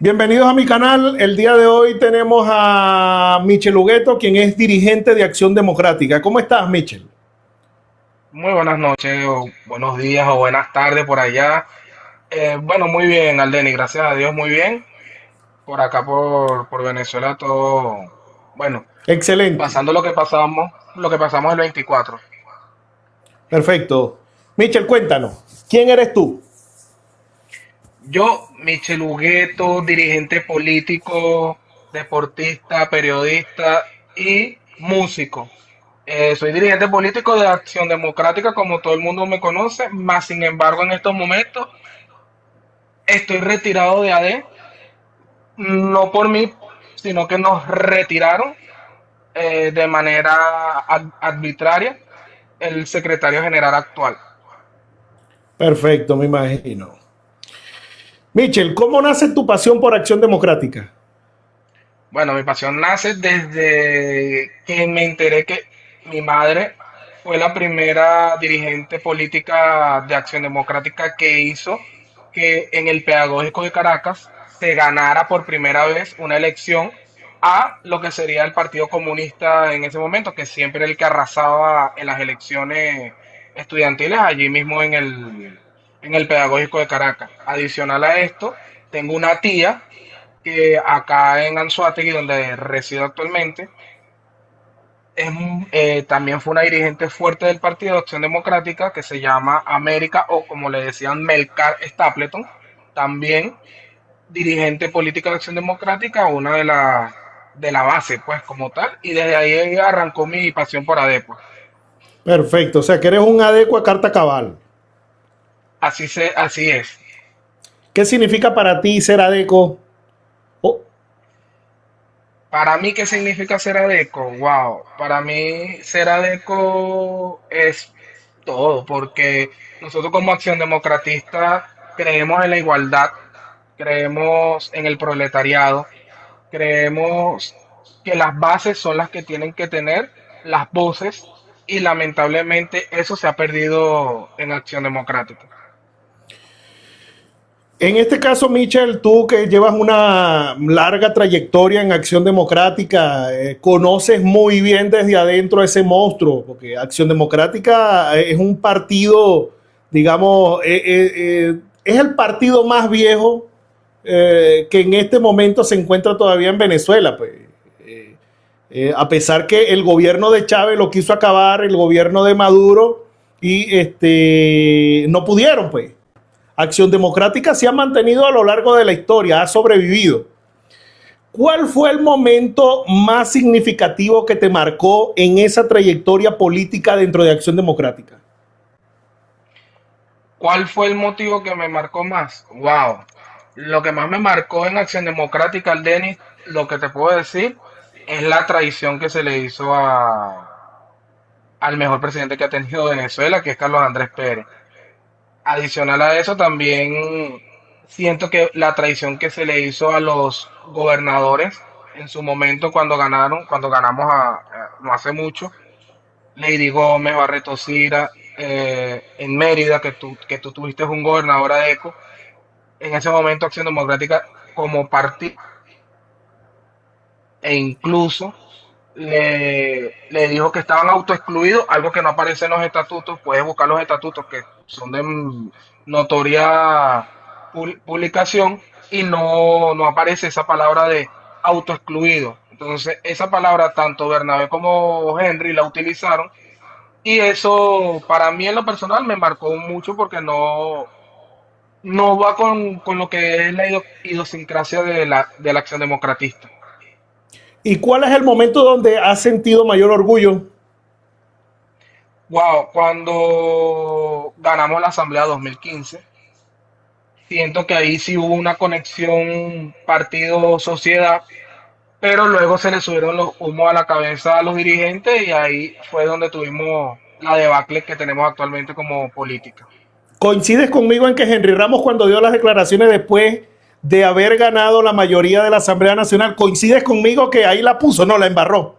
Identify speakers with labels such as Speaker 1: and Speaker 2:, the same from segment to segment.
Speaker 1: Bienvenidos a mi canal. El día de hoy tenemos a Michel Hugueto, quien es dirigente de Acción Democrática. ¿Cómo estás, Michel?
Speaker 2: Muy buenas noches, o buenos días, o buenas tardes por allá. Bueno, muy bien, Aldeni, gracias a Dios, muy bien. Por acá, por Venezuela, todo, bueno,
Speaker 1: Excelente.
Speaker 2: pasando lo que pasamos el 24.
Speaker 1: Perfecto. Michel, cuéntanos. ¿Quién eres tú?
Speaker 2: Yo, Michel Hugueto, dirigente político, deportista, periodista y músico. Soy dirigente político de Acción Democrática, como todo el mundo me conoce, más sin embargo, en estos momentos estoy retirado de AD. No por mí, sino que nos retiraron de manera arbitraria el secretario general actual.
Speaker 1: Perfecto, me imagino. Michel, ¿cómo nace tu pasión por Acción Democrática?
Speaker 2: Bueno, mi pasión nace desde que me enteré que mi madre fue la primera dirigente política de Acción Democrática que hizo que en el Pedagógico de Caracas se ganara por primera vez una elección a lo que sería el Partido Comunista en ese momento, que siempre era el que arrasaba en las elecciones estudiantiles allí mismo en el Pedagógico de Caracas. Adicional a esto, tengo una tía que acá en Anzoátegui, donde resido actualmente, es, también fue una dirigente fuerte del Partido de Acción Democrática que se llama América, o como le decían, Melcar Stapleton, también dirigente política de Acción Democrática, una de la base, pues, como tal, y desde ahí arrancó mi pasión por ADEPO.
Speaker 1: Perfecto, o sea que eres un adecua carta cabal.
Speaker 2: Así es.
Speaker 1: ¿Qué significa para ti ser adeco? Oh,
Speaker 2: Para mí, ¿qué significa ser ADECO? Wow, para mí ser ADECO es todo, porque nosotros como Acción Democratista creemos en la igualdad, creemos en el proletariado, creemos que las bases son las que tienen que tener las voces y lamentablemente eso se ha perdido en Acción Democrática.
Speaker 1: en este caso, Michel, tú que llevas una larga trayectoria en Acción Democrática, conoces muy bien desde adentro ese monstruo, porque Acción Democrática es un partido, digamos, es el partido más viejo que en este momento se encuentra todavía en Venezuela. Pues. A pesar que el gobierno de Chávez lo quiso acabar, el gobierno de Maduro, y no pudieron, pues. Acción Democrática se ha mantenido a lo largo de la historia, ha sobrevivido. ¿Cuál fue el momento más significativo que te marcó en esa trayectoria política dentro de Acción Democrática?
Speaker 2: ¿Cuál fue el motivo que me marcó más? Wow, lo que más me marcó en Acción Democrática, al Denis, lo que te puedo decir, es la traición que se le hizo al mejor presidente que ha tenido Venezuela, que es Carlos Andrés Pérez. Adicional a eso, también siento que la traición que se le hizo a los gobernadores en su momento cuando ganamos no hace mucho, Lady Gómez, Barreto Sira, en Mérida, que tú tuviste un gobernador ADECO, en ese momento Acción Democrática como partido, e incluso le dijo que estaban autoexcluidos, algo que no aparece en los estatutos. Puedes buscar los estatutos que son de notoria publicación y no aparece esa palabra de autoexcluido. Entonces, esa palabra tanto Bernabé como Henry la utilizaron y eso para mí en lo personal me marcó mucho porque no va con lo que es la idiosincrasia de la acción democratista.
Speaker 1: ¿Y cuál es el momento donde has sentido mayor orgullo?
Speaker 2: Wow, cuando ganamos la Asamblea 2015, siento que ahí sí hubo una conexión partido-sociedad, pero luego se le subieron los humos a la cabeza a los dirigentes y ahí fue donde tuvimos la debacle que tenemos actualmente como política.
Speaker 1: ¿Coincides conmigo en que Henry Ramos, cuando dio las declaraciones después de haber ganado la mayoría de la Asamblea Nacional, coincides conmigo que ahí la puso? No, la embarró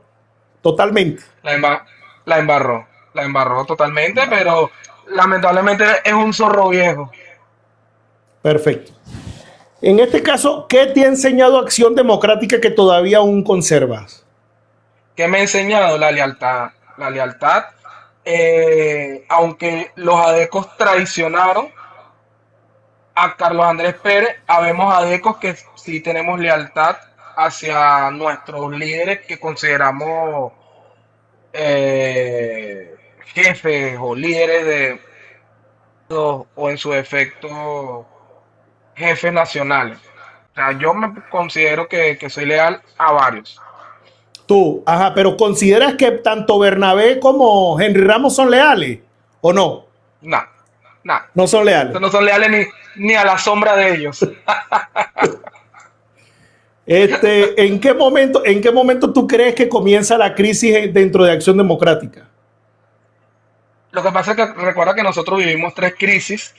Speaker 1: totalmente.
Speaker 2: La, emba- la embarró totalmente, pero lamentablemente es un zorro viejo.
Speaker 1: Perfecto. En este caso, ¿qué te ha enseñado Acción Democrática que todavía aún conservas?
Speaker 2: ¿Qué me ha enseñado? La lealtad. La lealtad, aunque los adecos traicionaron a Carlos Andrés Pérez, habemos adecos que sí tenemos lealtad hacia nuestros líderes que consideramos jefes o líderes de o en su defecto jefes nacionales. O sea, yo me considero que soy leal a varios.
Speaker 1: Tú, ajá, pero ¿consideras que tanto Bernabé como Henry Ramos son leales? ¿O no?
Speaker 2: Nada, nada.
Speaker 1: No son leales.
Speaker 2: No son leales ni a la sombra de ellos.
Speaker 1: ¿En qué momento tú crees que comienza la crisis dentro de Acción Democrática?
Speaker 2: Lo que pasa es que recuerda que nosotros vivimos tres crisis.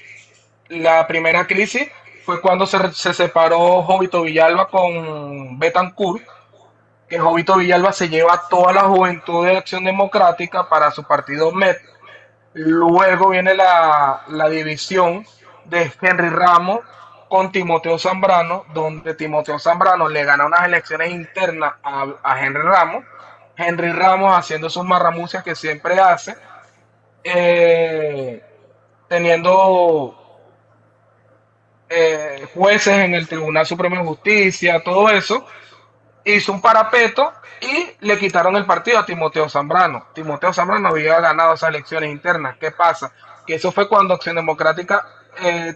Speaker 2: La primera crisis fue cuando se separó Jovito Villalba con Betancourt, que Jovito Villalba se lleva toda la juventud de Acción Democrática para su partido MEP. Luego viene la división de Henry Ramos con Timoteo Zambrano, donde Timoteo Zambrano le gana unas elecciones internas a Henry Ramos. Henry Ramos haciendo sus marramucias que siempre hace, eh, teniendo jueces en el Tribunal Supremo de Justicia, todo eso, hizo un parapeto y le quitaron el partido a Timoteo Zambrano. Timoteo Zambrano había ganado esas elecciones internas. ¿Qué pasa? Que eso fue cuando Acción Democrática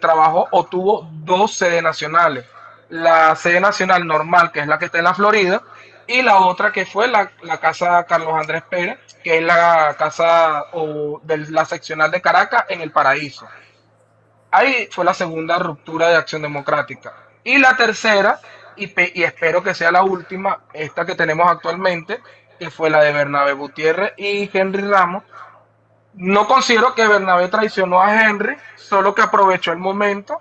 Speaker 2: trabajó o tuvo dos sedes nacionales. La sede nacional normal, que es la que está en la Florida, y la otra que fue la casa Carlos Andrés Pérez, que es la casa de la seccional de Caracas en el Paraíso. Ahí fue la segunda ruptura de Acción Democrática. Y la tercera, y espero que sea la última, esta que tenemos actualmente, que fue la de Bernabé Gutiérrez y Henry Ramos. No considero que Bernabé traicionó a Henry, solo que aprovechó el momento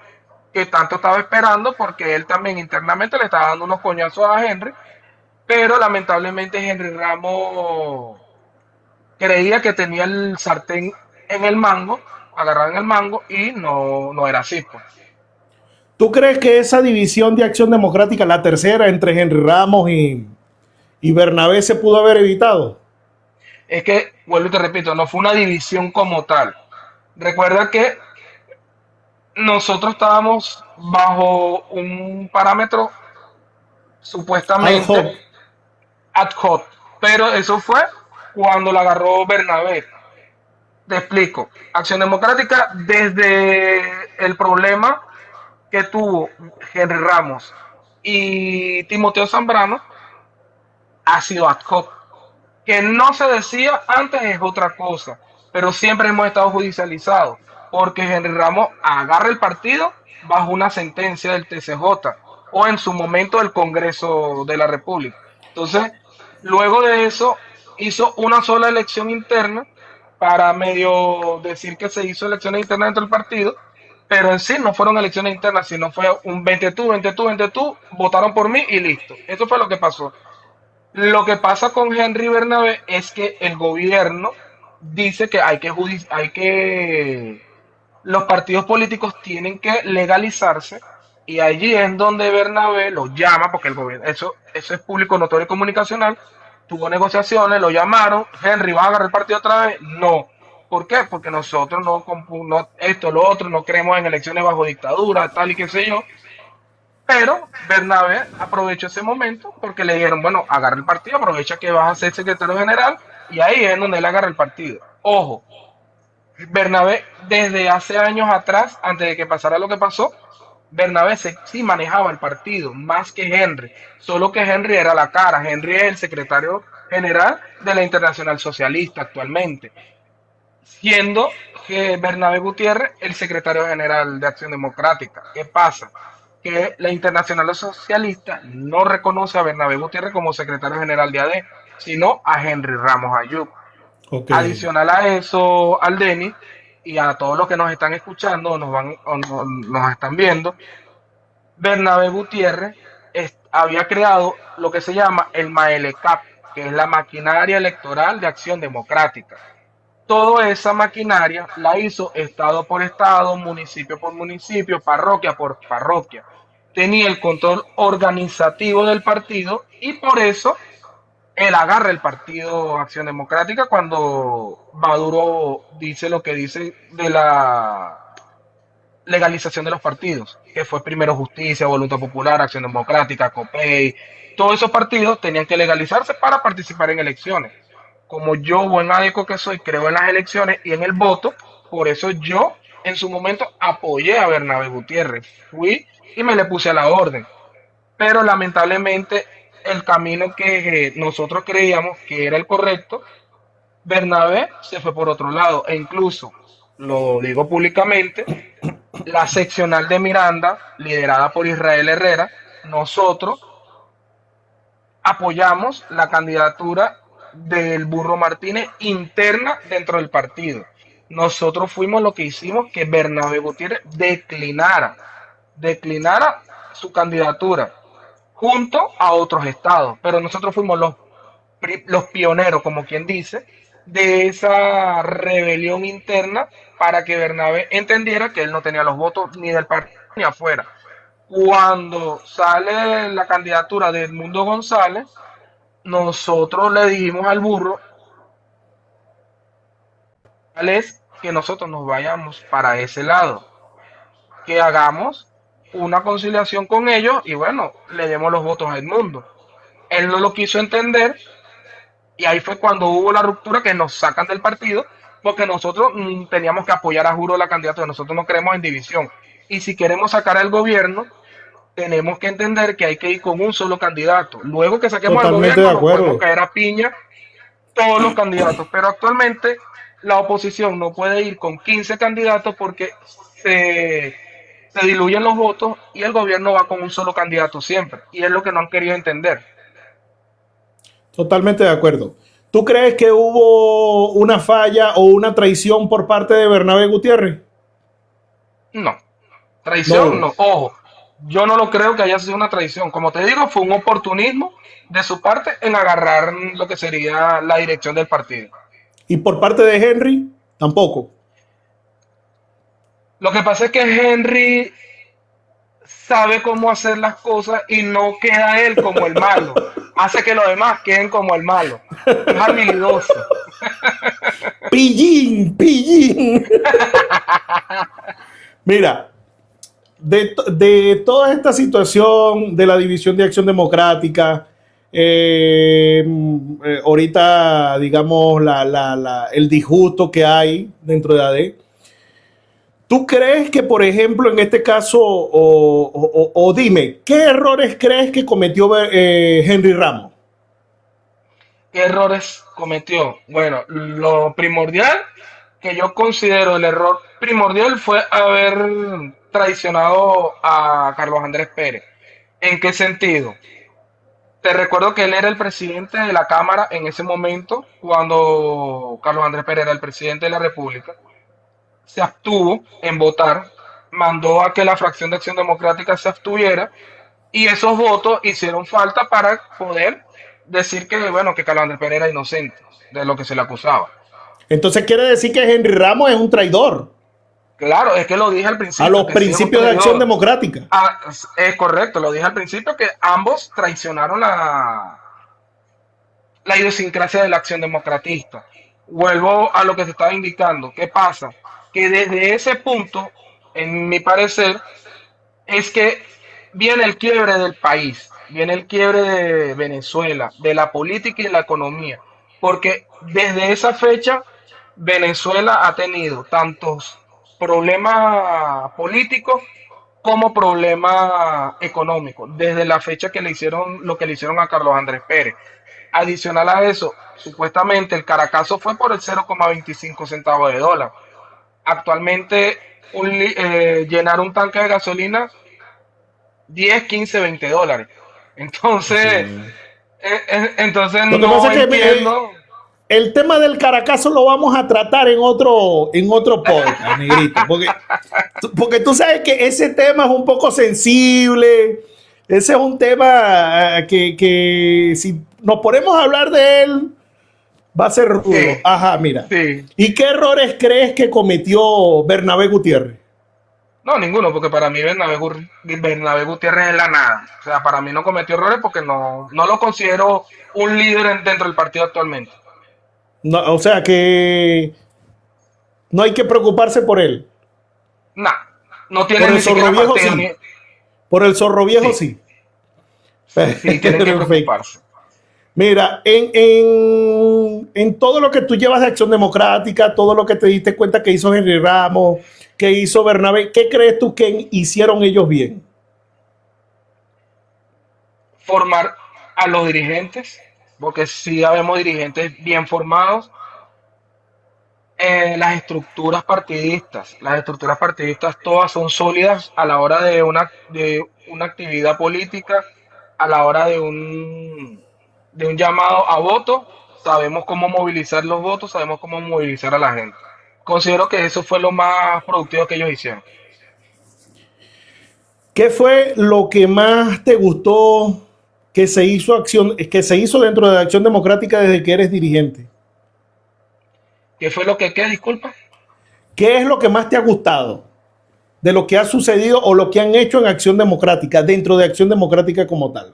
Speaker 2: que tanto estaba esperando, porque él también internamente le estaba dando unos coñazos a Henry, pero lamentablemente Henry Ramos creía que tenía el sartén en el mango, agarrado en el mango, y no era así, pues.
Speaker 1: ¿Tú crees que esa división de Acción Democrática, la tercera entre Henry Ramos y Bernabé, se pudo haber evitado?
Speaker 2: Es que, vuelvo y te repito, no fue una división como tal. Recuerda que nosotros estábamos bajo un parámetro
Speaker 1: Ad hoc.
Speaker 2: supuestamente ad hoc, pero eso fue cuando la agarró Bernabé. Te explico. Acción Democrática, desde el problema que tuvo Henry Ramos y Timoteo Zambrano, ha sido ad hoc. Que no se decía antes es otra cosa, pero siempre hemos estado judicializados, porque Henry Ramos agarra el partido bajo una sentencia del TCJ o en su momento del Congreso de la República. Entonces, luego de eso, hizo una sola elección interna para medio decir que se hizo elecciones internas dentro del partido, pero en sí no fueron elecciones internas, sino fue un 20 tú, 20 tú, 20 tú, votaron por mí y listo. Eso fue lo que pasó. Lo que pasa con Henry Bernabé es que el gobierno dice que los partidos políticos tienen que legalizarse, y allí es donde Bernabé lo llama, porque el gobierno, eso es público, notorio y comunicacional, tuvo negociaciones, lo llamaron. Henry, ¿va a agarrar el partido otra vez? No. ¿Por qué? Porque nosotros no esto, lo otro, no creemos en elecciones bajo dictadura, tal y qué sé yo. Pero Bernabé aprovechó ese momento porque le dijeron, bueno, agarra el partido, aprovecha que vas a ser secretario general, y ahí es donde él agarra el partido. Ojo, Bernabé desde hace años atrás, antes de que pasara lo que pasó, Bernabé sí manejaba el partido más que Henry, solo que Henry era la cara. Henry es el secretario general de la Internacional Socialista actualmente, siendo que Bernabé Gutiérrez el secretario general de Acción Democrática. ¿Qué pasa? Que la Internacional Socialista no reconoce a Bernabé Gutiérrez como secretario general de AD, sino a Henry Ramos Ayub.
Speaker 1: Ok.
Speaker 2: Adicional a eso, al Denis y a todos los que nos están escuchando o nos están viendo, Bernabé Gutiérrez había creado lo que se llama el MAELECAP, que es la maquinaria electoral de Acción Democrática. Toda esa maquinaria la hizo estado por estado, municipio por municipio, parroquia por parroquia. tenía el control organizativo del partido y por eso él agarra el partido Acción Democrática cuando Maduro dice lo que dice de la legalización de los partidos, que fue primero Justicia, Voluntad Popular, Acción Democrática, COPEI. Todos esos partidos tenían que legalizarse para participar en elecciones. Como yo, buen adeco que soy, creo en las elecciones y en el voto, por eso yo en su momento apoyé a Bernabé Gutiérrez. Fui y me le puse a la orden. Pero lamentablemente el camino que nosotros creíamos que era el correcto, Bernabé se fue por otro lado. E incluso, lo digo públicamente, la seccional de Miranda, liderada por Israel Herrera, nosotros apoyamos la candidatura del Burro Martínez interna dentro del partido. Nosotros fuimos lo que hicimos que Bernabé Gutiérrez declinara su candidatura junto a otros estados, pero nosotros fuimos los pioneros, como quien dice, de esa rebelión interna para que Bernabé entendiera que él no tenía los votos ni del partido ni afuera. Cuando sale la candidatura de Edmundo González, nosotros le dijimos al burro es que nosotros nos vayamos para ese lado, que hagamos una conciliación con ellos y bueno, le demos los votos a Edmundo. Él no lo quiso entender y ahí fue cuando hubo la ruptura que nos sacan del partido porque nosotros teníamos que apoyar a juro la candidatura, nosotros no creemos en división y si queremos sacar al gobierno tenemos que entender que hay que ir con un solo candidato. Luego que saquemos al gobierno nos podemos caer a piña todos los candidatos, pero actualmente la oposición no puede ir con 15 candidatos porque se diluyen los votos y el gobierno va con un solo candidato siempre. Y es lo que no han querido entender.
Speaker 1: Totalmente de acuerdo. ¿Tú crees que hubo una falla o una traición por parte de Bernabé Gutiérrez?
Speaker 2: No. Traición no. Ojo, yo no lo creo que haya sido una traición. Como te digo, fue un oportunismo de su parte en agarrar lo que sería la dirección del partido.
Speaker 1: ¿Y por parte de Henry? Tampoco.
Speaker 2: Lo que pasa es que Henry sabe cómo hacer las cosas y no queda él como el malo. Hace que los demás queden como el malo. Es habilidoso.
Speaker 1: Pillín, pillín. Mira, de toda esta situación de la División de Acción Democrática, ahorita, digamos, el disgusto que hay dentro de AD, ¿tú crees que, por ejemplo, en este caso, o dime, ¿qué errores crees que cometió Henry Ramos?
Speaker 2: ¿Qué errores cometió? Bueno, lo primordial que yo considero el error primordial fue haber traicionado a Carlos Andrés Pérez. ¿En qué sentido? Te recuerdo que él era el presidente de la Cámara en ese momento, cuando Carlos Andrés Pérez era el presidente de la República. Se abstuvo en votar, mandó a que la fracción de Acción Democrática se abstuviera y esos votos hicieron falta para poder decir que, bueno, que Carlos Andrés Pérez era inocente de lo que se le acusaba.
Speaker 1: Entonces quiere decir que Henry Ramos es un traidor.
Speaker 2: Claro, es que lo dije al principio.
Speaker 1: A los principios de Acción Democrática.
Speaker 2: Es correcto, lo dije al principio que ambos traicionaron la idiosincrasia de la Acción Democratista. Vuelvo a lo que te estaba indicando. ¿Qué pasa? Que desde ese punto, en mi parecer, es que viene el quiebre del país, viene el quiebre de Venezuela, de la política y la economía, porque desde esa fecha Venezuela ha tenido tantos problemas políticos como problemas económicos, desde la fecha que le hicieron lo que le hicieron a Carlos Andrés Pérez. Adicional a eso, supuestamente el Caracazo fue por el 0,25 centavos de dólar. Actualmente llenar un tanque de gasolina 10, 15, 20 dólares. Entonces,
Speaker 1: sí.
Speaker 2: Entonces
Speaker 1: lo que
Speaker 2: no
Speaker 1: pasa es
Speaker 2: entiendo.
Speaker 1: Que el tema del Caracazo lo vamos a tratar en otro podcast, negrito. Porque tú sabes que ese tema es un poco sensible. Ese es un tema que si nos ponemos a hablar de él, va a ser rudo. Sí. Ajá, mira. Sí. ¿Y qué errores crees que cometió Bernabé Gutiérrez?
Speaker 2: No, ninguno, porque para mí Bernabé Gutiérrez es la nada. O sea, para mí no cometió errores porque no lo considero un líder dentro del partido actualmente.
Speaker 1: No, o sea que no hay que preocuparse por él.
Speaker 2: Nah, no
Speaker 1: Por
Speaker 2: tiene
Speaker 1: el
Speaker 2: ni
Speaker 1: zorro
Speaker 2: siquiera
Speaker 1: viejo
Speaker 2: partido ni...
Speaker 1: sí. Por el zorro viejo
Speaker 2: Sí,
Speaker 1: sí.
Speaker 2: sí, tienen que
Speaker 1: Perfecto.
Speaker 2: preocuparse.
Speaker 1: Mira, en todo lo que tú llevas de Acción Democrática, todo lo que te diste cuenta que hizo Henry Ramos, que hizo Bernabé, ¿qué crees tú que hicieron ellos bien?
Speaker 2: Formar a los dirigentes, porque sí habemos dirigentes bien formados. Las estructuras partidistas todas son sólidas a la hora de una actividad política, a la hora de un llamado a voto, sabemos cómo movilizar los votos, sabemos cómo movilizar a la gente. Considero que eso fue lo más productivo que ellos hicieron.
Speaker 1: ¿Qué fue lo que más te gustó que se hizo dentro de la Acción Democrática desde que eres dirigente?
Speaker 2: ¿Qué fue lo que qué? Disculpa.
Speaker 1: ¿Qué es lo que más te ha gustado de lo que ha sucedido o lo que han hecho en Acción Democrática, dentro de Acción Democrática como tal?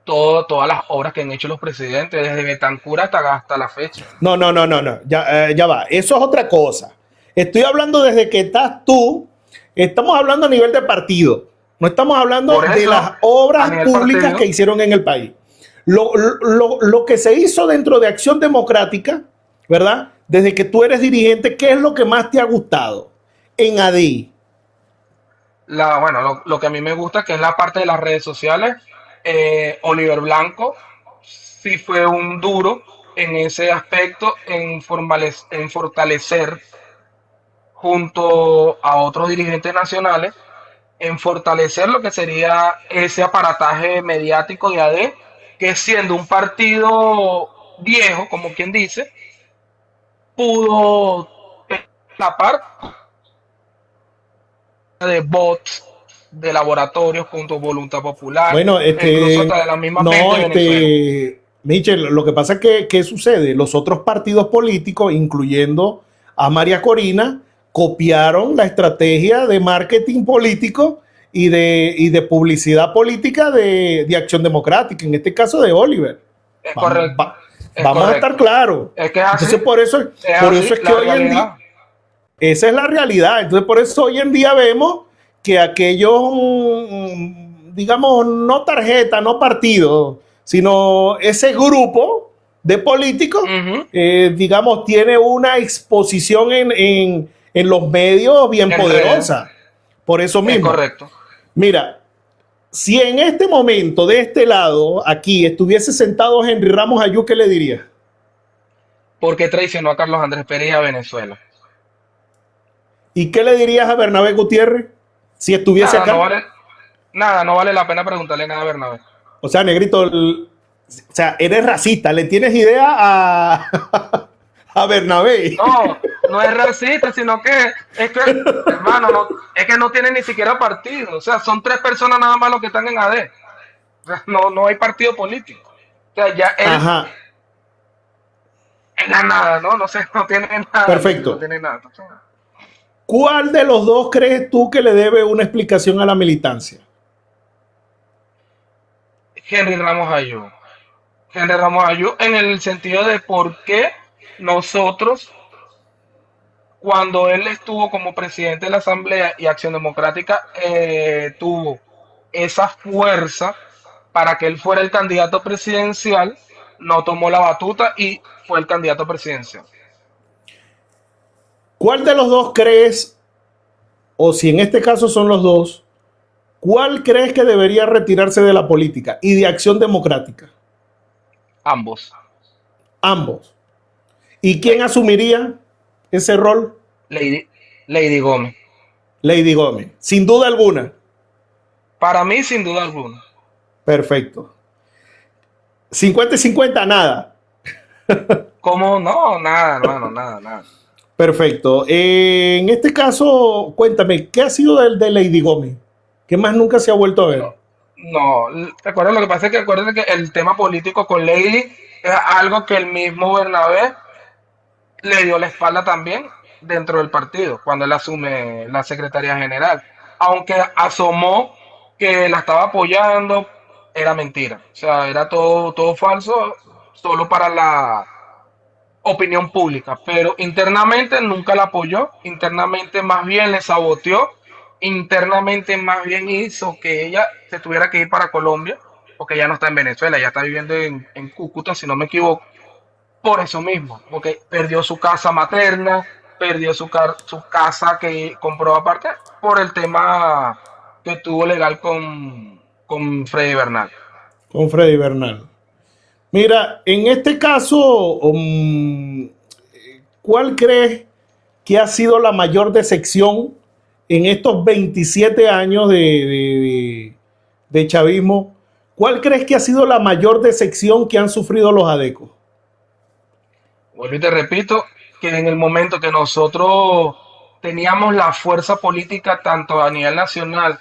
Speaker 2: Todas las obras que han hecho los presidentes, desde Betancur hasta la fecha.
Speaker 1: No, no, no, no, no. Ya va. Eso es otra cosa. Estoy hablando desde que estás tú. Estamos hablando a nivel de partido. No estamos hablando
Speaker 2: Por
Speaker 1: de
Speaker 2: eso,
Speaker 1: las
Speaker 2: a
Speaker 1: obras
Speaker 2: nivel
Speaker 1: públicas que
Speaker 2: partido,
Speaker 1: hicieron en el país. Lo que se hizo dentro de Acción Democrática, ¿verdad? Desde que tú eres dirigente, ¿qué es lo que más te ha gustado en ADI?
Speaker 2: bueno, lo que a mí me gusta, que es la parte de las redes sociales, Oliver Blanco sí fue un duro en ese aspecto, en fortalecer junto a otros dirigentes nacionales, en fortalecer lo que sería ese aparataje mediático de AD, que siendo un partido viejo, como quien dice, pudo tapar de bots, de laboratorios junto a Voluntad Popular,
Speaker 1: Bueno,
Speaker 2: e incluso hasta de la misma PEN
Speaker 1: no,
Speaker 2: de Venezuela.
Speaker 1: Michel, lo que pasa es que, ¿qué sucede? Los otros partidos políticos, incluyendo a María Corina, copiaron la estrategia de marketing político y de publicidad política de Acción Democrática, en este caso de Oliver.
Speaker 2: Es
Speaker 1: Vamos,
Speaker 2: correcto, es
Speaker 1: vamos a estar
Speaker 2: correcto.
Speaker 1: claros.
Speaker 2: Es que es así,
Speaker 1: Entonces,
Speaker 2: es
Speaker 1: por
Speaker 2: así
Speaker 1: eso es que
Speaker 2: la
Speaker 1: hoy en día,
Speaker 2: realidad.
Speaker 1: esa es la realidad. Entonces, por eso hoy en día vemos que aquellos, digamos, no tarjeta, no partido, sino ese grupo de políticos,
Speaker 2: Ujú.
Speaker 1: digamos, tiene una exposición en los medios bien
Speaker 2: En redes,
Speaker 1: poderosa. Por eso
Speaker 2: es
Speaker 1: mismo.
Speaker 2: correcto.
Speaker 1: Mira, si en este momento, de este lado, aquí, estuviese sentado Henry Ramos Ayú, ¿qué le diría?
Speaker 2: ¿Por qué traicionó a Carlos Andrés Pérez y a Venezuela?
Speaker 1: ¿Y qué le dirías a Bernabé Gutiérrez si estuviese
Speaker 2: Nada,
Speaker 1: acá?
Speaker 2: no vale la pena preguntarle nada a Bernabé.
Speaker 1: O sea, negrito, o sea, eres racista, le tienes idea a Bernabé.
Speaker 2: No, no es racista, sino que es que, hermano, es que no tiene ni siquiera partido. O sea, son tres personas nada más los que están en AD. O sea, no hay partido político. O sea, ya él
Speaker 1: Ajá,
Speaker 2: es la nada, ¿no? No sé, no tiene nada. No
Speaker 1: perfecto.
Speaker 2: tiene nada.
Speaker 1: ¿Cuál de los dos crees tú que le debe una explicación a la militancia?
Speaker 2: Henry Ramos Ayú. Henry Ramos Ayú en el sentido de por qué nosotros, cuando él estuvo como presidente de la Asamblea y Acción Democrática, tuvo esa fuerza para que él fuera el candidato presidencial, no tomó la batuta y fue el candidato presidencial.
Speaker 1: ¿Cuál de los dos crees, o si en este caso son los dos, cuál crees que debería retirarse de la política y de Acción Democrática?
Speaker 2: Ambos.
Speaker 1: Ambos. ¿Y quién
Speaker 2: Sí.
Speaker 1: asumiría ese rol?
Speaker 2: Lady, Lady Gómez.
Speaker 1: Lady Gómez, sin duda alguna.
Speaker 2: Para mí, sin duda alguna.
Speaker 1: Perfecto. 50 y 50, nada.
Speaker 2: ¿Cómo? No, nada, hermano, nada.
Speaker 1: Perfecto. En este caso, cuéntame, ¿qué ha sido de Lady Gómez? ¿Qué más nunca se ha vuelto a ver?
Speaker 2: No, no, recuerda, lo que pasa es que acuérdense que el tema político con Lady es algo que el mismo Bernabé le dio la espalda también dentro del partido cuando él asume la Secretaría General. Aunque asomó que la estaba apoyando, era mentira. O sea, era todo falso, solo para la opinión pública. Pero internamente nunca la apoyó, internamente más bien le saboteó, internamente más bien hizo que ella se tuviera que ir para Colombia, porque ya no está en Venezuela, ya está viviendo en Cúcuta, si no me equivoco, por eso mismo, porque perdió su casa materna, perdió su casa que compró aparte por el tema que tuvo legal con Freddy Bernal.
Speaker 1: Con Freddy Bernal. Mira, en este caso, ¿cuál crees que ha sido la mayor decepción en estos 27 años de chavismo? ¿Cuál crees que ha sido la mayor decepción que han sufrido los adecos?
Speaker 2: Vuelvo y te repito que en el momento que nosotros teníamos la fuerza política tanto a nivel nacional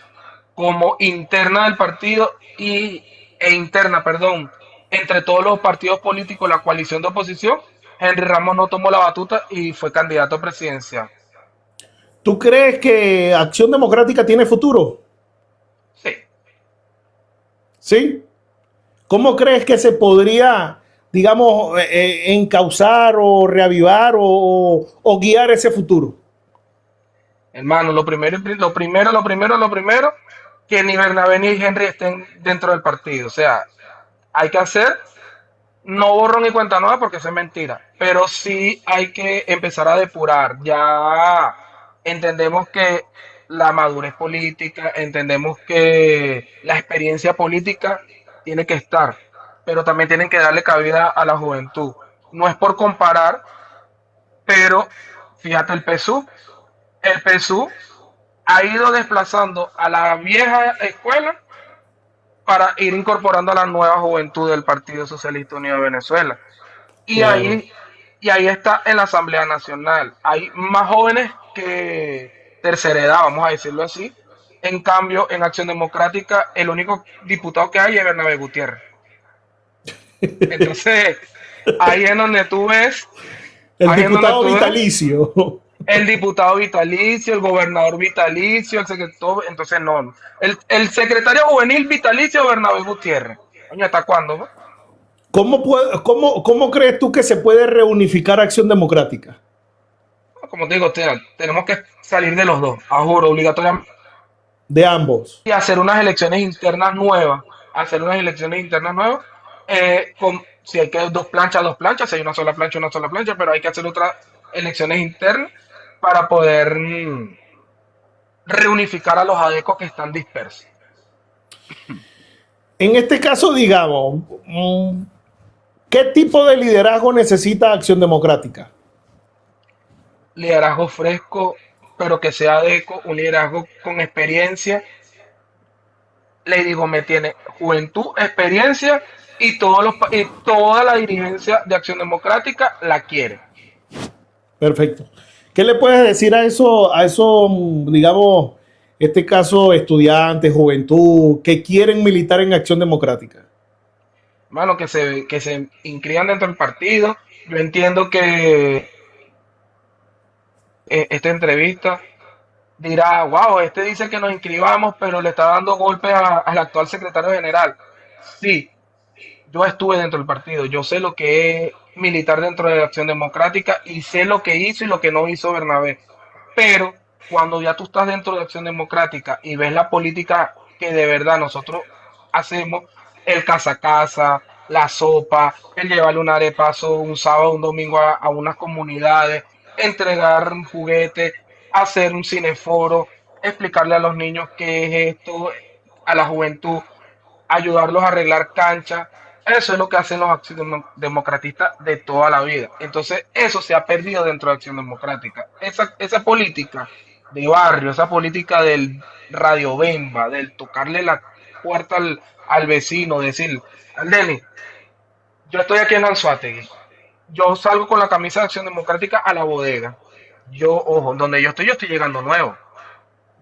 Speaker 2: como interna del partido e interna, perdón, entre todos los partidos políticos, la coalición de oposición, Henry Ramos no tomó la batuta y fue candidato presidencial.
Speaker 1: ¿Tú crees que Acción Democrática tiene futuro?
Speaker 2: Sí.
Speaker 1: ¿Sí? ¿Cómo crees que se podría, digamos, encauzar o reavivar o guiar ese futuro?
Speaker 2: Hermano, lo primero, que ni Bernabé ni Henry estén dentro del partido. O sea, hay que hacer, no borro ni cuenta nueva porque eso es mentira, pero sí hay que empezar a depurar. Ya entendemos que la madurez política, entendemos que la experiencia política tiene que estar, pero también tienen que darle cabida a la juventud. No es por comparar, pero fíjate el PSU ha ido desplazando a la vieja escuela para ir incorporando a la nueva juventud del Partido Socialista Unido de Venezuela. Y
Speaker 1: Claro.
Speaker 2: ahí, y ahí está en la Asamblea Nacional. Hay más jóvenes que tercera edad, vamos a decirlo así. En cambio, en Acción Democrática, el único diputado que hay es Bernabé Gutiérrez. Entonces, ahí es donde tú ves,
Speaker 1: El
Speaker 2: ahí es donde
Speaker 1: diputado
Speaker 2: tú ves
Speaker 1: vitalicio.
Speaker 2: el diputado vitalicio, el gobernador vitalicio, el secretario, entonces no. El secretario juvenil vitalicio, Bernabé Gutiérrez. Coño, ¿hasta cuándo? ¿No?
Speaker 1: ¿Cómo crees tú que se puede reunificar Acción Democrática?
Speaker 2: Como te digo, tenemos que salir de los dos, a juro, obligatoriamente,
Speaker 1: De ambos.
Speaker 2: y hacer unas elecciones internas nuevas. Hacer unas elecciones internas nuevas. Si hay que dos planchas, si hay una sola plancha, pero hay que hacer otras elecciones internas para poder reunificar a los adecos que están dispersos.
Speaker 1: En este caso, digamos, ¿qué tipo de liderazgo necesita Acción Democrática?
Speaker 2: Liderazgo fresco, pero que sea adeco, un liderazgo con experiencia. Lady Gómez tiene juventud, experiencia y toda la dirigencia de Acción Democrática la quiere.
Speaker 1: Perfecto. ¿Qué le puedes decir digamos, este caso, estudiantes, juventud, que quieren militar en Acción Democrática?
Speaker 2: Mano, que se inscriban dentro del partido. Yo entiendo que esta entrevista dirá, wow, este dice que nos inscribamos, pero le está dando golpes al actual secretario general. Sí, yo estuve dentro del partido, yo sé lo que es militar dentro de la Acción Democrática y sé lo que hizo y lo que no hizo Bernabé. Pero cuando ya tú estás dentro de Acción Democrática y ves la política que de verdad nosotros hacemos, el casa a casa, la sopa, el llevarle un arepaso un sábado, un domingo a unas comunidades, entregar juguetes, hacer un cineforo, explicarle a los niños qué es esto, a la juventud, ayudarlos a arreglar canchas. Eso es lo que hacen los democratistas de toda la vida. Entonces, eso se ha perdido dentro de Acción Democrática. Esa política de barrio, esa política del radio bemba, del tocarle la puerta al vecino, decir, Aldeni, yo estoy aquí en Anzuategui, yo salgo con la camisa de Acción Democrática a la bodega. Ojo, donde yo estoy llegando nuevo.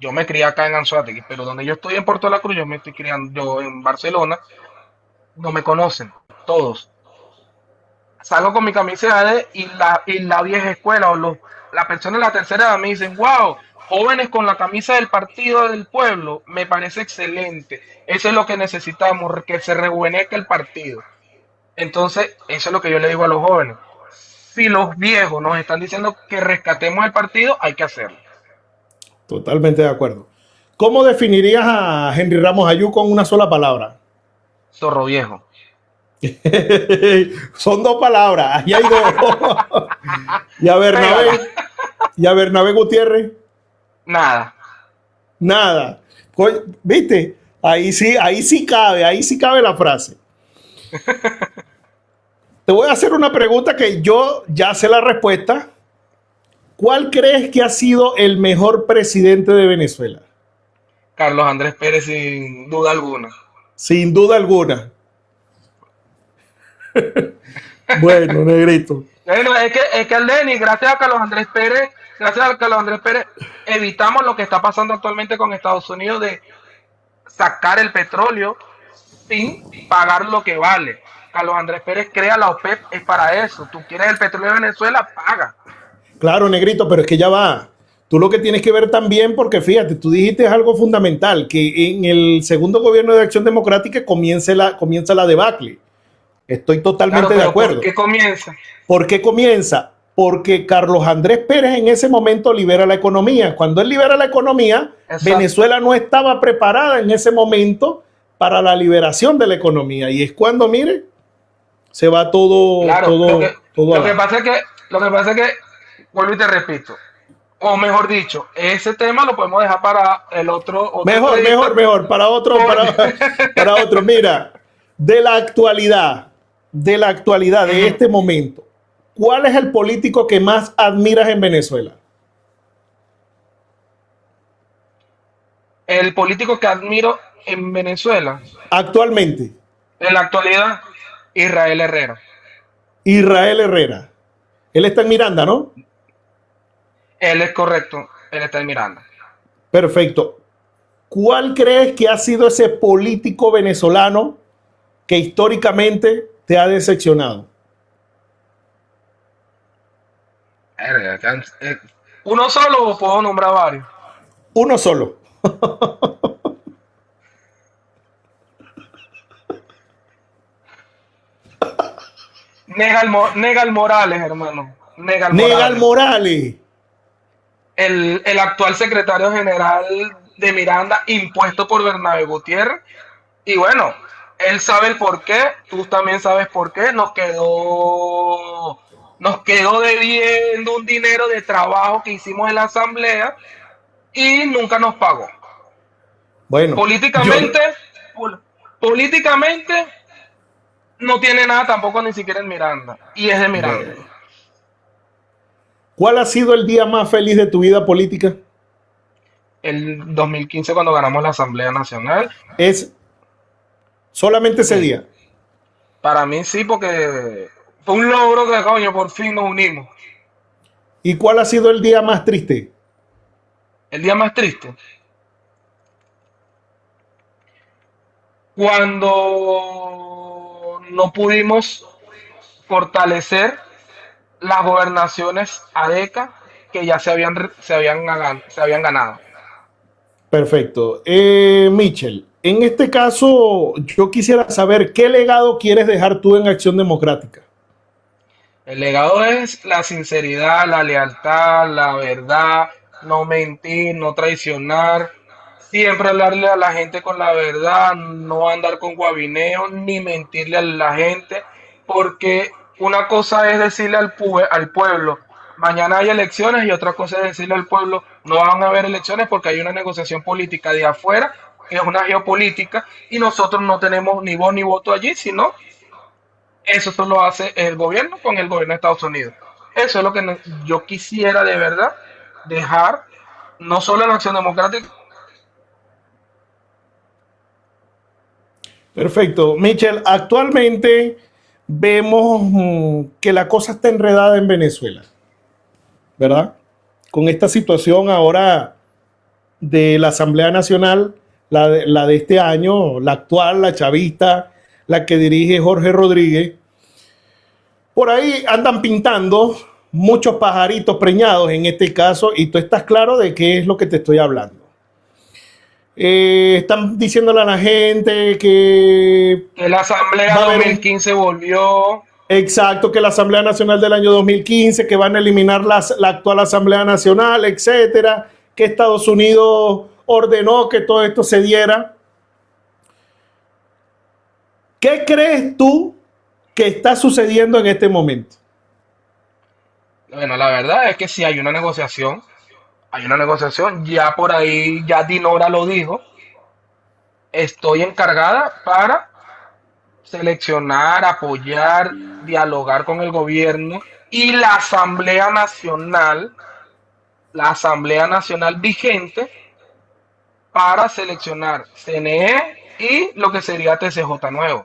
Speaker 2: Yo me crié acá en Anzoátegui, pero donde yo estoy en Puerto La Cruz, yo me estoy criando, yo en Barcelona, no me conocen, todos. salgo con mi camisa de AD y la vieja escuela o la persona de la tercera edad me dicen, wow, jóvenes con la camisa del partido del pueblo, me parece excelente. Eso es lo que necesitamos, que se rejuvenezca el partido. Entonces, eso es lo que yo le digo a los jóvenes. Si los viejos nos están diciendo que rescatemos el partido, hay que hacerlo.
Speaker 1: Totalmente de acuerdo. ¿Cómo definirías a Henry Ramos Ayú con una sola palabra?
Speaker 2: Zorro viejo.
Speaker 1: Son dos palabras, ahí hay dos. ¿Y a Bernabé? ¿Y a Bernabé Gutiérrez?
Speaker 2: Nada.
Speaker 1: Nada. ¿Viste? Ahí sí cabe la frase. Te voy a hacer una pregunta que yo ya sé la respuesta. ¿Cuál crees que ha sido el mejor presidente de Venezuela?
Speaker 2: Carlos Andrés Pérez, sin duda alguna.
Speaker 1: Sin duda alguna. Bueno, negrito.
Speaker 2: Bueno, es que el Denis, gracias a Carlos Andrés Pérez, evitamos lo que está pasando actualmente con Estados Unidos de sacar el petróleo sin pagar lo que vale. Carlos Andrés Pérez crea la OPEP, es para eso. Tú quieres el petróleo de Venezuela, paga.
Speaker 1: Claro, negrito, pero es que ya va. Tú lo que tienes que ver también, porque fíjate, tú dijiste algo fundamental, que en el segundo gobierno de Acción Democrática comienza la debacle. Estoy totalmente de acuerdo.
Speaker 2: ¿Por qué comienza?
Speaker 1: ¿Por qué comienza? Porque Carlos Andrés Pérez en ese momento libera la economía. Cuando él libera la economía, exacto, Venezuela no estaba preparada en ese momento para la liberación de la economía. Y es cuando, mire, se va todo.
Speaker 2: Claro,
Speaker 1: todo
Speaker 2: lo que pasa es que, vuelvo y te repito, o mejor dicho, ese tema lo podemos dejar para el otro
Speaker 1: mejor, para otro. Mira, de la actualidad de este momento, ¿cuál es el político que más admiras en Venezuela?
Speaker 2: El político que admiro en Venezuela.
Speaker 1: Actualmente.
Speaker 2: En la actualidad, Israel Herrera.
Speaker 1: Israel Herrera. Él está en Miranda, ¿no?
Speaker 2: Él es correcto, él está en Miranda.
Speaker 1: Perfecto. ¿Cuál crees que ha sido ese político venezolano que históricamente te ha decepcionado?
Speaker 2: ¿Uno solo o puedo nombrar varios?
Speaker 1: Uno solo.
Speaker 2: Negal Morales, hermano.
Speaker 1: Negal Morales.
Speaker 2: El actual secretario general de Miranda, impuesto por Bernabé Gutiérrez. Y bueno, él sabe el por qué, tú también sabes por qué. Nos quedó debiendo un dinero de trabajo que hicimos en la asamblea y nunca nos pagó.
Speaker 1: Bueno,
Speaker 2: políticamente no tiene nada tampoco, ni siquiera en Miranda, y es de Miranda. Bueno.
Speaker 1: ¿Cuál ha sido el día más feliz de tu vida política?
Speaker 2: El 2015, cuando ganamos la Asamblea Nacional.
Speaker 1: ¿Es solamente ese día?
Speaker 2: Para mí sí, porque fue un logro que, coño, por fin nos unimos.
Speaker 1: ¿Y cuál ha sido el día más triste?
Speaker 2: El día más triste. Cuando no pudimos fortalecer las gobernaciones ADECA que ya se habían ganado.
Speaker 1: Perfecto. Michel, en este caso yo quisiera saber qué legado quieres dejar tú en Acción Democrática.
Speaker 2: El legado es la sinceridad, la lealtad, la verdad, no mentir, no traicionar, siempre hablarle a la gente con la verdad, no andar con guabineo ni mentirle a la gente, porque una cosa es decirle al pueblo, mañana hay elecciones, y otra cosa es decirle al pueblo, no van a haber elecciones porque hay una negociación política de afuera, que es una geopolítica, y nosotros no tenemos ni voz ni voto allí, sino eso solo hace el gobierno con el gobierno de Estados Unidos. Eso es lo que yo quisiera de verdad dejar, no solo en la Acción Democrática.
Speaker 1: Perfecto. Michel, actualmente vemos que la cosa está enredada en Venezuela, ¿verdad? Con esta situación ahora de la Asamblea Nacional, la de este año, la actual, la chavista, la que dirige Jorge Rodríguez, Por ahí andan pintando muchos pajaritos preñados en este caso y tú estás claro de qué es lo que te estoy hablando. Están diciéndole a la gente
Speaker 2: Que la Asamblea
Speaker 1: va a haber
Speaker 2: 2015 volvió.
Speaker 1: exacto, que la Asamblea Nacional del año 2015, que van a eliminar la actual Asamblea Nacional, etcétera, que Estados Unidos ordenó que todo esto se diera. ¿Qué crees tú que está sucediendo en este momento?
Speaker 2: Bueno, la verdad es que sí hay una negociación. Hay una negociación. Ya por ahí, ya Dinora lo dijo. Estoy encargada para seleccionar, apoyar, dialogar con el gobierno y la Asamblea Nacional vigente para seleccionar CNE y lo que sería TCJ nuevo.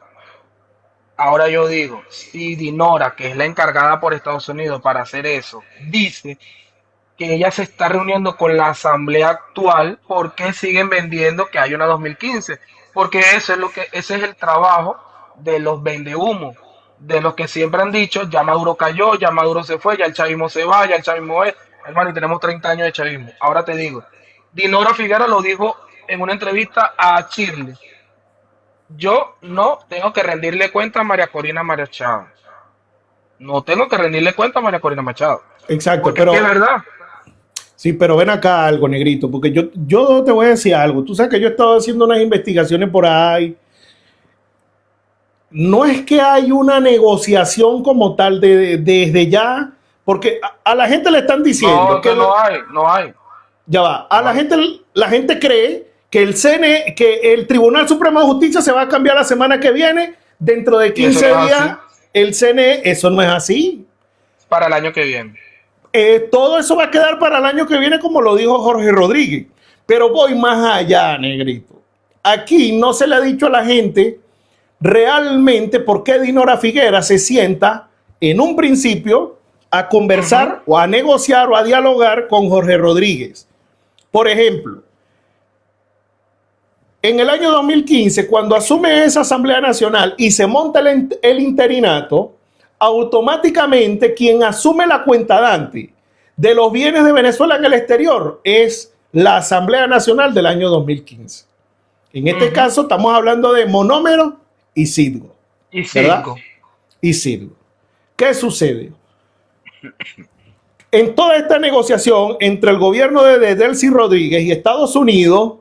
Speaker 2: Ahora yo digo, si Dinora, que es la encargada por Estados Unidos para hacer eso, dice que ella se está reuniendo con la asamblea actual, ¿por qué siguen vendiendo que hay una 2015? Porque eso es lo que, ese es el trabajo de los vendehumos, de los que siempre han dicho, ya Maduro cayó, ya Maduro se fue, ya el chavismo se va, ya el chavismo es, hermano, y tenemos 30 años de chavismo. Ahora te digo, Dinora Figuera lo dijo en una entrevista a Chile. Yo no tengo que rendirle cuenta a María Corina Machado. No tengo que rendirle cuenta a María Corina Machado.
Speaker 1: Exacto,
Speaker 2: Porque es que es
Speaker 1: pero
Speaker 2: verdad.
Speaker 1: sí, pero ven acá algo, negrito, porque yo te voy a decir algo. Tú sabes que yo he estado haciendo unas investigaciones por ahí. No es que hay una negociación como tal desde ya, porque a la gente le están diciendo
Speaker 2: No, que no hay,
Speaker 1: ya va, a
Speaker 2: no hay.
Speaker 1: la gente cree que que el Tribunal Supremo de Justicia se va a cambiar la semana que viene, dentro de
Speaker 2: Y eso
Speaker 1: 15
Speaker 2: no es
Speaker 1: días,
Speaker 2: así
Speaker 1: el CNE, eso no es así.
Speaker 2: para el año que viene.
Speaker 1: Todo eso va a quedar para el año que viene, como lo dijo Jorge Rodríguez. Pero voy más allá, negrito. Aquí no se le ha dicho a la gente realmente por qué Dinora Figuera se sienta en un principio a conversar
Speaker 2: Ujú.
Speaker 1: o a negociar o a dialogar con Jorge Rodríguez. Por ejemplo, en el año 2015, cuando asume esa Asamblea Nacional y se monta el interinato, automáticamente quien asume la cuenta dante de los bienes de Venezuela en el exterior es la Asamblea Nacional del año 2015. En este
Speaker 2: Ujú.
Speaker 1: caso estamos hablando de Monómero y Citgo,
Speaker 2: Y
Speaker 1: ¿verdad?
Speaker 2: cinco.
Speaker 1: Y Citgo. ¿Qué sucede? En toda esta negociación entre el gobierno de Delcy Rodríguez y Estados Unidos,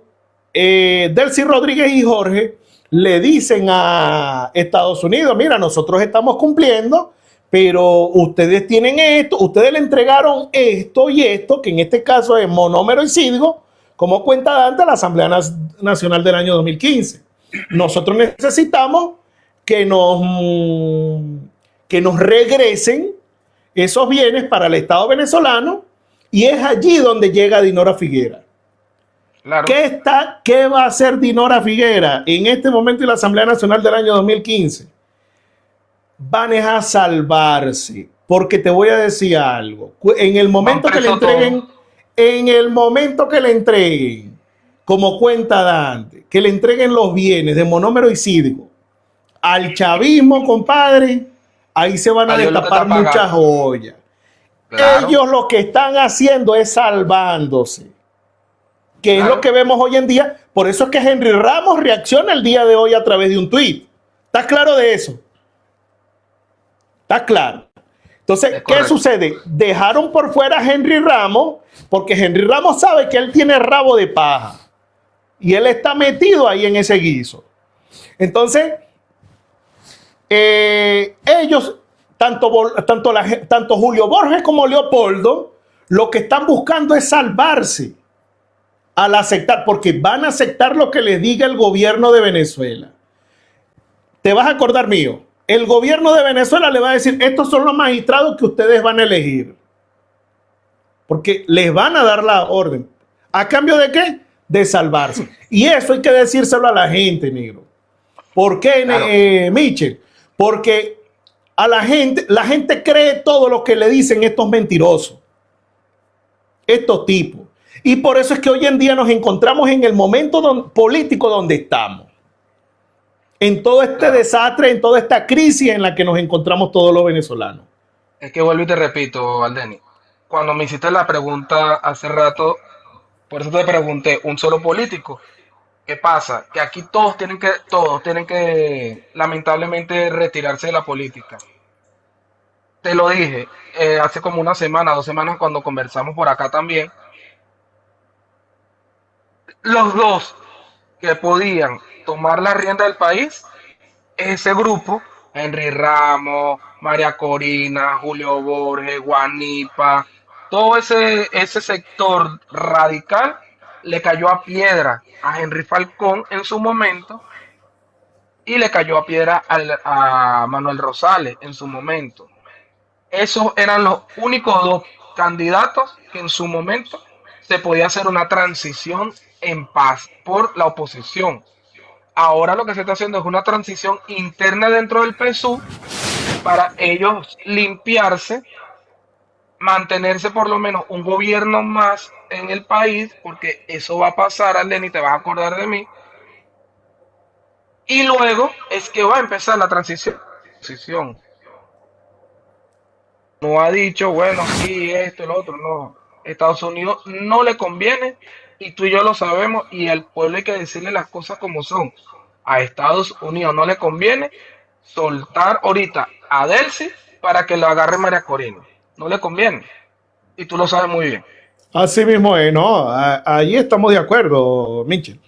Speaker 1: Delcy Rodríguez y Jorge le dicen a Estados Unidos, mira, nosotros estamos cumpliendo, pero ustedes tienen esto, ustedes le entregaron esto y esto, que en este caso es Monómero y Citgo, como cuenta dante a la Asamblea Nacional del año 2015. Nosotros necesitamos que que nos regresen esos bienes para el Estado venezolano y es allí donde llega Dinora Figuera.
Speaker 2: Claro.
Speaker 1: ¿Qué va a hacer Dinora Figuera en este momento en la Asamblea Nacional del año 2015? Van a salvarse, porque te voy a decir algo. En el
Speaker 2: Van
Speaker 1: momento que le
Speaker 2: preso todos.
Speaker 1: entreguen, en el momento que le entreguen como cuenta dante, que le entreguen los bienes de Monómero y Citgo al chavismo, compadre, ahí se van a
Speaker 2: Adiós lo que
Speaker 1: destapar
Speaker 2: está
Speaker 1: muchas
Speaker 2: pagando.
Speaker 1: joyas.
Speaker 2: Claro,
Speaker 1: Ellos lo que están haciendo es salvándose, que es lo
Speaker 2: claro.
Speaker 1: que vemos hoy en día. Por eso es que Henry Ramos reacciona el día de hoy a través de un tuit. ¿Estás claro de eso? ¿Estás claro? Entonces,
Speaker 2: Es
Speaker 1: ¿qué
Speaker 2: correcto.
Speaker 1: sucede? Dejaron por fuera a Henry Ramos porque Henry Ramos sabe que él tiene rabo de paja y él está metido ahí en ese guiso. Entonces, ellos, tanto Julio Borges como Leopoldo, lo que están buscando es salvarse al aceptar, porque van a aceptar lo que les diga el gobierno de Venezuela. Te vas a acordar mío, el gobierno de Venezuela le va a decir, estos son los magistrados que ustedes van a elegir, porque les van a dar la orden. ¿A cambio de qué? De salvarse. Y eso hay que decírselo a la gente, negro. ¿Por qué,
Speaker 2: Claro.
Speaker 1: Michel? Porque a la gente cree todo lo que le dicen estos mentirosos, estos tipos. Y por eso es que hoy en día nos encontramos en el momento político donde estamos. en todo este
Speaker 2: claro.
Speaker 1: desastre, en toda esta crisis en la que nos encontramos todos los venezolanos.
Speaker 2: Es que vuelvo y te repito, Aldeni, cuando me hiciste la pregunta hace rato, por eso te pregunté, un solo político. ¿Qué pasa? Que aquí todos tienen que lamentablemente retirarse de la política. Te lo dije hace como una semana, 2 semanas cuando conversamos por acá también. Los dos que podían tomar la rienda del país, ese grupo, Henry Ramos, María Corina, Julio Borges, Guanipa, todo ese sector radical le cayó a piedra a Henry Falcón en su momento y le cayó a piedra a Manuel Rosales en su momento. Esos eran los únicos dos candidatos que en su momento se podía hacer una transición en paz por la oposición. Ahora lo que se está haciendo es una transición interna dentro del PSUV para ellos limpiarse, mantenerse por lo menos un gobierno más en el país, porque eso va a pasar, Aldeni, te vas a acordar de mí, y luego es que va a empezar la transición. No ha dicho, bueno, sí, esto, lo otro, no. Estados Unidos no le conviene y tú y yo lo sabemos y al pueblo hay que decirle las cosas como son. A Estados Unidos no le conviene soltar ahorita a Delcy para que lo agarre María Corina. No le conviene. Y tú lo sabes muy bien.
Speaker 1: Así mismo es, ¿no? Ahí estamos de acuerdo, Michel.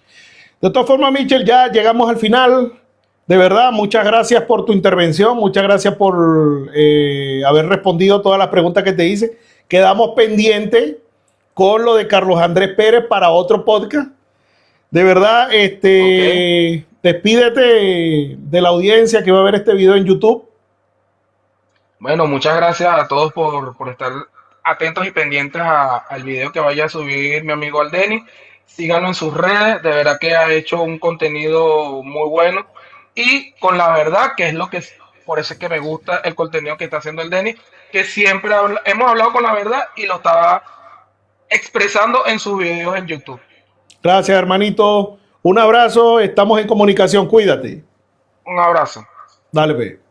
Speaker 1: De todas formas, Michel, ya llegamos al final. De verdad, muchas gracias por tu intervención, muchas gracias por haber respondido todas las preguntas que te hice. Quedamos pendientes con lo de Carlos Andrés Pérez para otro podcast. De verdad,
Speaker 2: Ok.
Speaker 1: despídete de la audiencia que va a ver este video en YouTube.
Speaker 2: Bueno, muchas gracias a todos por estar atentos y pendientes al video que vaya a subir mi amigo Aldeni. Síganlo en sus redes, de verdad que ha hecho un contenido muy bueno y con la verdad, que es lo que por eso es que me gusta el contenido que está haciendo el Denis, que siempre hemos hablado con la verdad y lo estaba expresando en sus videos en YouTube.
Speaker 1: Gracias, hermanito. Un abrazo, estamos en comunicación, cuídate.
Speaker 2: Un abrazo.
Speaker 1: Dale, pe.